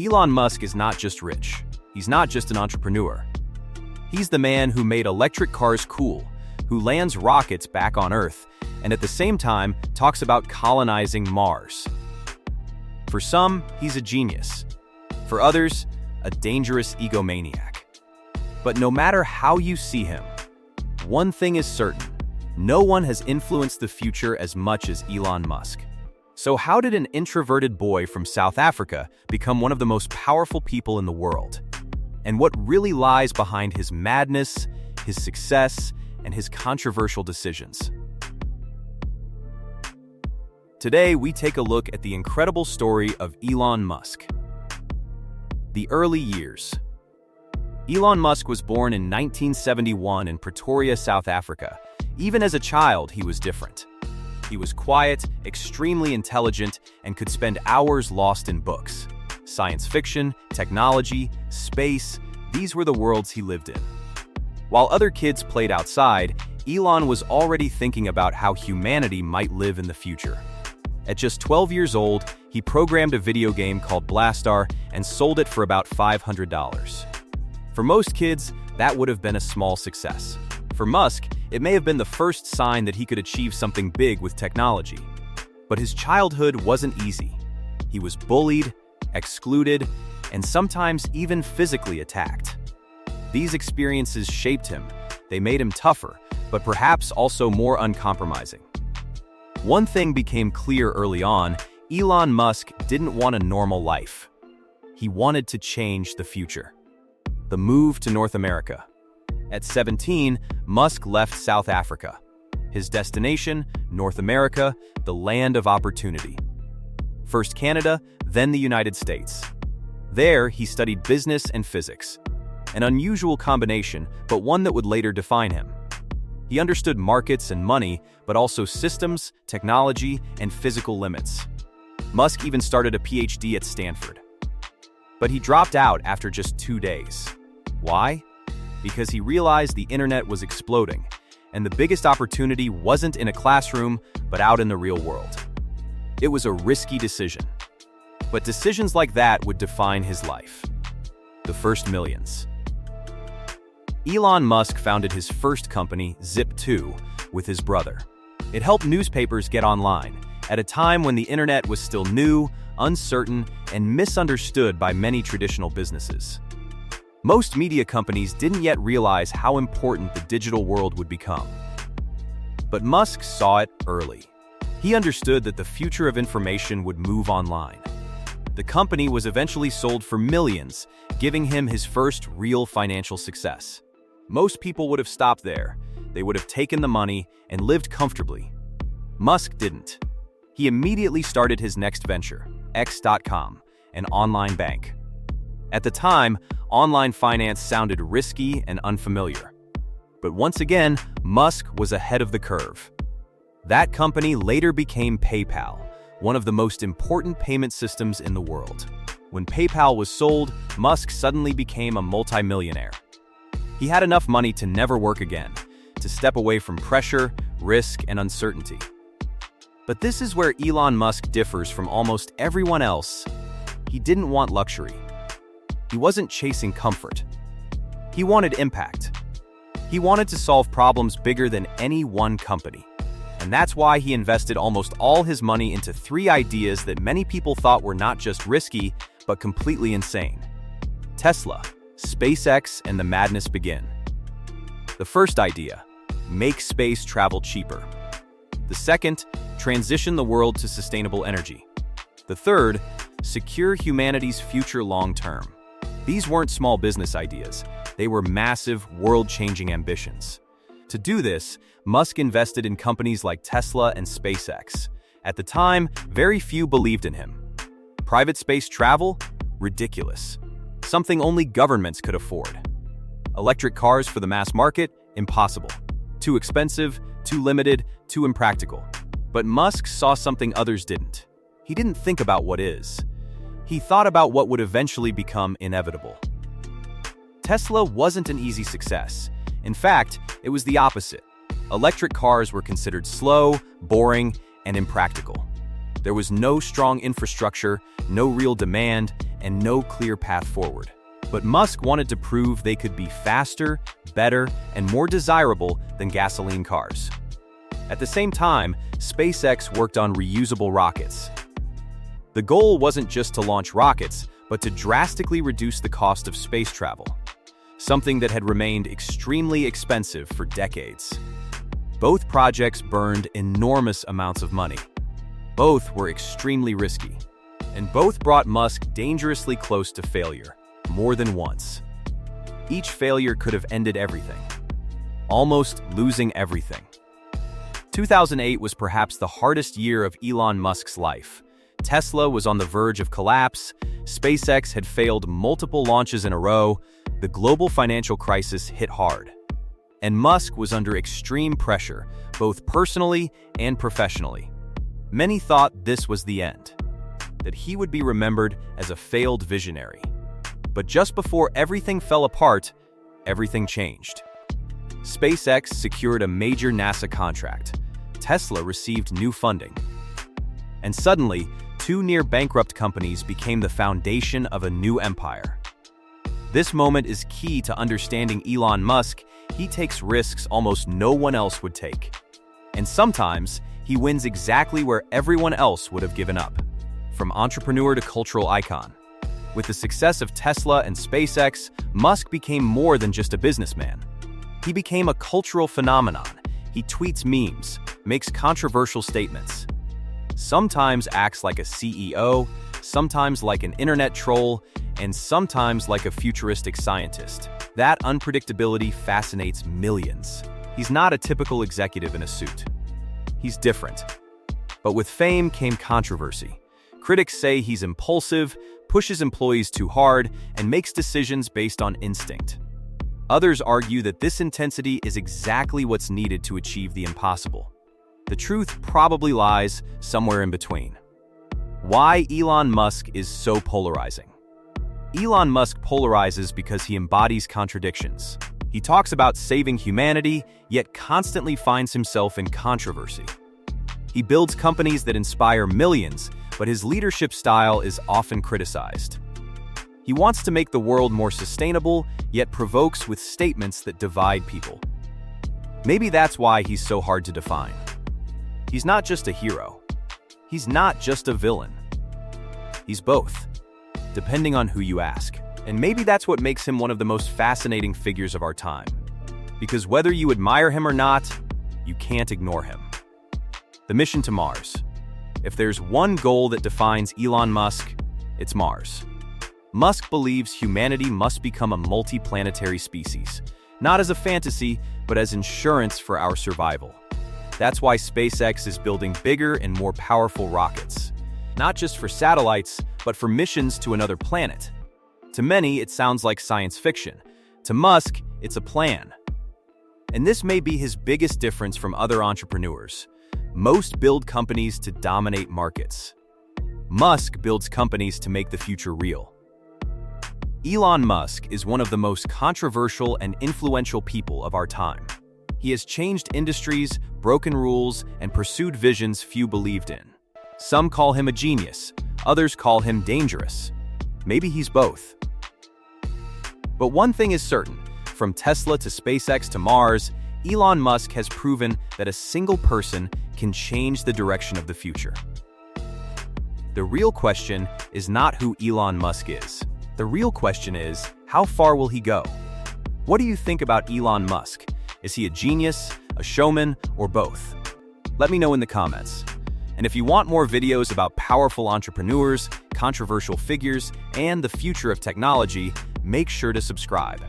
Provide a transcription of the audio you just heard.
Elon Musk is not just rich. He's not just an entrepreneur. He's the man who made electric cars cool, who lands rockets back on Earth, and at the same time talks about colonizing Mars. For some, he's a genius. For others, a dangerous egomaniac. But no matter how you see him, one thing is certain: no one has influenced the future as much as Elon Musk. So how did an introverted boy from South Africa become one of the most powerful people in the world? And what really lies behind his madness, his success, and his controversial decisions? Today, we take a look at the incredible story of Elon Musk. The early years. Elon Musk was born in 1971 in Pretoria, South Africa. Even as a child, he was different. He was quiet, extremely intelligent, and could spend hours lost in books. Science fiction, technology, space, these were the worlds he lived in. While other kids played outside, Elon was already thinking about how humanity might live in the future. At just 12 years old, he programmed a video game called Blastar and sold it for about $500. For most kids, that would have been a small success. For Musk, it may have been the first sign that he could achieve something big with technology. But his childhood wasn't easy. He was bullied, excluded, and sometimes even physically attacked. These experiences shaped him. They made him tougher, but perhaps also more uncompromising. One thing became clear early on: Elon Musk didn't want a normal life. He wanted to change the future. The move to North America. At 17, Musk left South Africa. His destination, North America, the land of opportunity. First Canada, then the United States. There, he studied business and physics. An unusual combination, but one that would later define him. He understood markets and money, but also systems, technology, and physical limits. Musk even started a PhD at Stanford. But he dropped out after just 2 days. Why? Because he realized the internet was exploding, and the biggest opportunity wasn't in a classroom, but out in the real world. It was a risky decision. But decisions like that would define his life. The first millions. Elon Musk founded his first company, Zip2, with his brother. It helped newspapers get online, at a time when the internet was still new, uncertain, and misunderstood by many traditional businesses. Most media companies didn't yet realize how important the digital world would become. But Musk saw it early. He understood that the future of information would move online. The company was eventually sold for millions, giving him his first real financial success. Most people would have stopped there. They would have taken the money and lived comfortably. Musk didn't. He immediately started his next venture, X.com, an online bank. At the time, online finance sounded risky and unfamiliar. But once again, Musk was ahead of the curve. That company later became PayPal, one of the most important payment systems in the world. When PayPal was sold, Musk suddenly became a multimillionaire. He had enough money to never work again, to step away from pressure, risk, and uncertainty. But this is where Elon Musk differs from almost everyone else. He didn't want luxury. He wasn't chasing comfort. He wanted impact. He wanted to solve problems bigger than any one company. And that's why he invested almost all his money into 3 ideas that many people thought were not just risky, but completely insane. Tesla, SpaceX, and the madness begin. The first idea: make space travel cheaper. The second: transition the world to sustainable energy. The third: secure humanity's future long-term. These weren't small business ideas. They were massive, world-changing ambitions. To do this, Musk invested in companies like Tesla and SpaceX. At the time, very few believed in him. Private space travel? Ridiculous. Something only governments could afford. Electric cars for the mass market? Impossible. Too expensive, too limited, too impractical. But Musk saw something others didn't. He didn't think about what is. He thought about what would eventually become inevitable. Tesla wasn't an easy success. In fact, it was the opposite. Electric cars were considered slow, boring, and impractical. There was no strong infrastructure, no real demand, and no clear path forward. But Musk wanted to prove they could be faster, better, and more desirable than gasoline cars. At the same time, SpaceX worked on reusable rockets. The goal wasn't just to launch rockets, but to drastically reduce the cost of space travel, something that had remained extremely expensive for decades. Both projects burned enormous amounts of money. Both were extremely risky, and both brought Musk dangerously close to failure, more than once. Each failure could have ended everything, almost losing everything. 2008 was perhaps the hardest year of Elon Musk's life. Tesla was on the verge of collapse, SpaceX had failed multiple launches in a row, the global financial crisis hit hard. And Musk was under extreme pressure, both personally and professionally. Many thought this was the end, that he would be remembered as a failed visionary. But just before everything fell apart, everything changed. SpaceX secured a major NASA contract. Tesla received new funding. And suddenly, two near-bankrupt companies became the foundation of a new empire. This moment is key to understanding Elon Musk. He takes risks almost no one else would take. And sometimes, he wins exactly where everyone else would have given up. From entrepreneur to cultural icon. With the success of Tesla and SpaceX, Musk became more than just a businessman. He became a cultural phenomenon. He tweets memes, makes controversial statements. Sometimes acts like a CEO, sometimes like an internet troll, and sometimes like a futuristic scientist. That unpredictability fascinates millions. He's not a typical executive in a suit. He's different. But with fame came controversy. Critics say he's impulsive, pushes employees too hard, and makes decisions based on instinct. Others argue that this intensity is exactly what's needed to achieve the impossible. The truth probably lies somewhere in between. Why Elon Musk is so polarizing. Elon Musk polarizes because he embodies contradictions. He talks about saving humanity, yet constantly finds himself in controversy. He builds companies that inspire millions, but his leadership style is often criticized. He wants to make the world more sustainable, yet provokes with statements that divide people. Maybe that's why he's so hard to define. He's not just a hero. He's not just a villain. He's both, depending on who you ask. And maybe that's what makes him one of the most fascinating figures of our time. Because whether you admire him or not, you can't ignore him. The mission to Mars. If there's one goal that defines Elon Musk, it's Mars. Musk believes humanity must become a multi-planetary species, not as a fantasy, but as insurance for our survival. That's why SpaceX is building bigger and more powerful rockets, not just for satellites, but for missions to another planet. To many, it sounds like science fiction. To Musk, it's a plan. And this may be his biggest difference from other entrepreneurs. Most build companies to dominate markets. Musk builds companies to make the future real. Elon Musk is one of the most controversial and influential people of our time. He has changed industries, broken rules, and pursued visions few believed in. Some call him a genius, others call him dangerous. Maybe he's both. But one thing is certain, from Tesla to SpaceX to Mars, Elon Musk has proven that a single person can change the direction of the future. The real question is not who Elon Musk is. The real question is, how far will he go? What do you think about Elon Musk? Is he a genius, a showman, or both? Let me know in the comments. And if you want more videos about powerful entrepreneurs, controversial figures, and the future of technology, make sure to subscribe.